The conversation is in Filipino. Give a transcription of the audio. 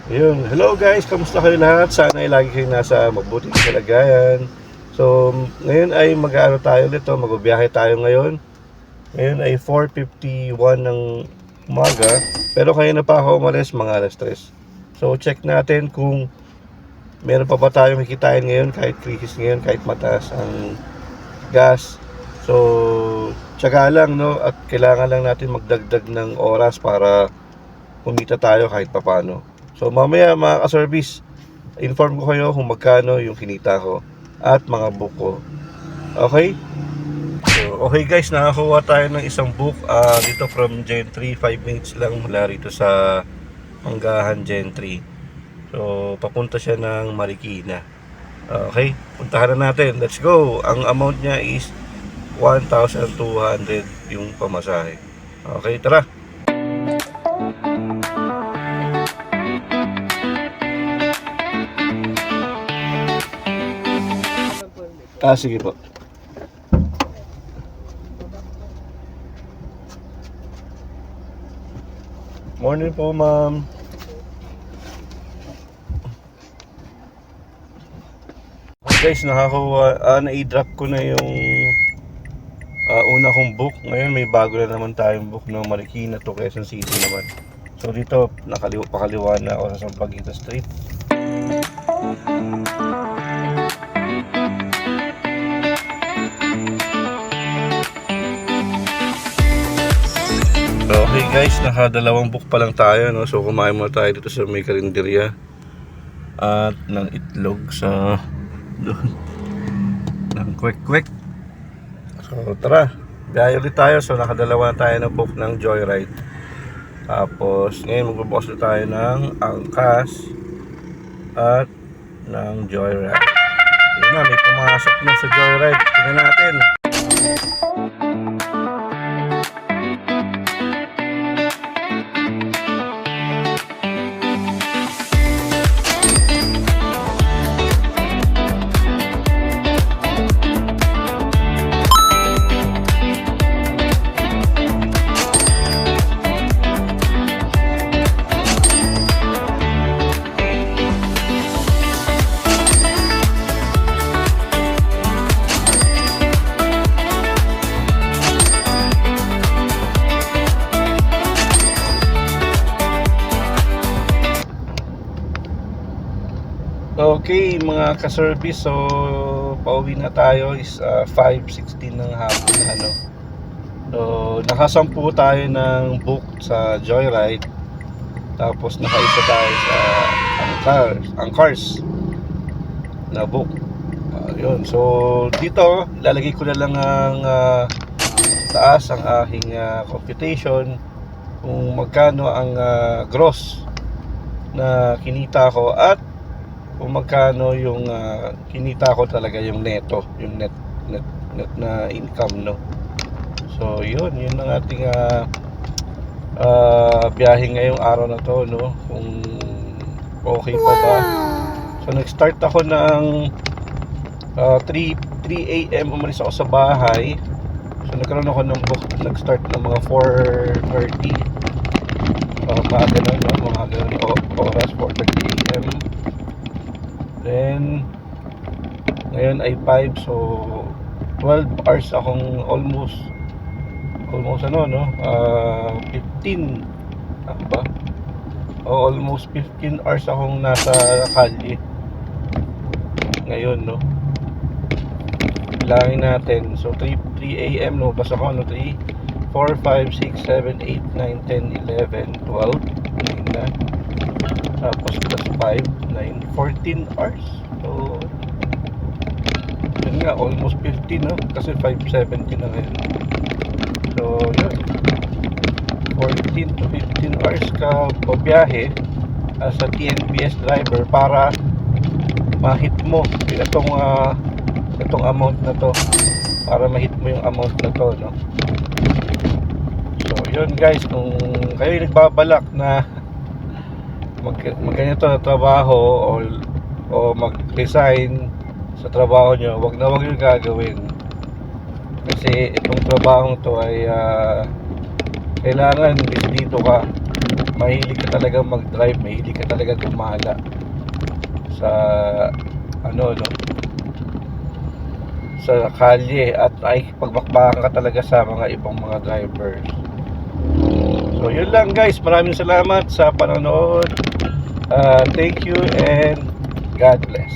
Ayun, hello guys, kamusta kayo lahat? Sana ay lagi kayo nasa mabuting kalagayan. So, ngayon ay mag-aano tayo nito, magbibiyahe tayo ngayon. Ngayon ay 4:51 ng umaga, pero kaya na pa ako umalis mga alas 3. So, check natin kung meron pa ba tayong kikitain ngayon kahit krisis ngayon, kahit mataas ang gas. So, tiyaga lang, no? At kailangan lang natin magdagdag ng oras para kumita tayo kahit papano. So mamaya mga ka-service, inform ko kayo kung magkano yung kinita ko at mga book ko. Okay? So, okay guys, nakakuha tayo ng isang book dito from Gentry. 5 minutes lang mula rito sa Manggahan Gentry. So papunta siya ng Marikina. Okay, puntahan na natin. Let's go. Ang amount niya is 1,200 yung pamasahe. Okay, tara. Sige po. Morning po, ma'am. Guys, na-i-drop ko na yung una kong book. Ngayon may bago na naman tayong book ng Marikina to Quezon City naman. So dito, pakaliwa na ako sa Sampaguita Street. Okay guys, nakadalawang book pa lang tayo, no? So kumain muna tayo dito sa may karinderya at ng itlog sa doon ng kwek-kwek. So tara, biyahe ulit tayo. So nakadalawa na tayo ng book ng Joyride. Tapos ngayon magbubukas na tayo ng Angkas at ng Joyride. Yun na, may pumasok na sa Joyride. Tingnan natin. Okay mga ka-service, so pauwi na tayo is 5:16 ng hapon na, ano. So nakasampu tayo ng book sa Joyride. Tapos nakaisa tayo sa Angkars na book. Yun. So dito lalagay ko na lang ang taas ang aking computation kung magkano ang gross na kinita ko at kung magkano yung kinita ko talaga, yung neto, yung net na income, no. So yun ang ating biyahe ngayong araw na to, no, kung okay pa ba. So nag-start ako ng 3 AM, umalis ako sa bahay. So nagkaroon ako ng book, nag-start ng mga 4:30 mga ganun, no? Mga ganun oras, 4:30 AM. Then ngayon ay 5, so 12 hours akong almost 15 ba? Almost 15 hours akong nasa kalye ngayon, no. Bilangin natin. So 3 AM lumabas ako, no. 3, 4, 5, 6, 7, 8, 9, 10, 11, 12 na. Tapos plus 5, 9, 14 hours. So yun nga, almost 15, no? Kasi 5:70 na ngayon. So yun, 14 to 15 hours ka pabiyahe as a TNBS driver para ma-hit mo itong amount na to, para ma-hit mo yung amount na to, no? So yun guys, kung kayo nagbabalak na magganito na trabaho o mag-resign sa trabaho nyo, wag yung gagawin. Kasi itong trabaho to ay kailangan dito ka mahilig ka talaga mag-drive, mahilig ka talaga gumala sa ano no, sa kalye at ay pagbakbakan ka talaga sa mga ibang mga drivers. So yun lang guys, maraming salamat sa panonood. Thank you and God bless.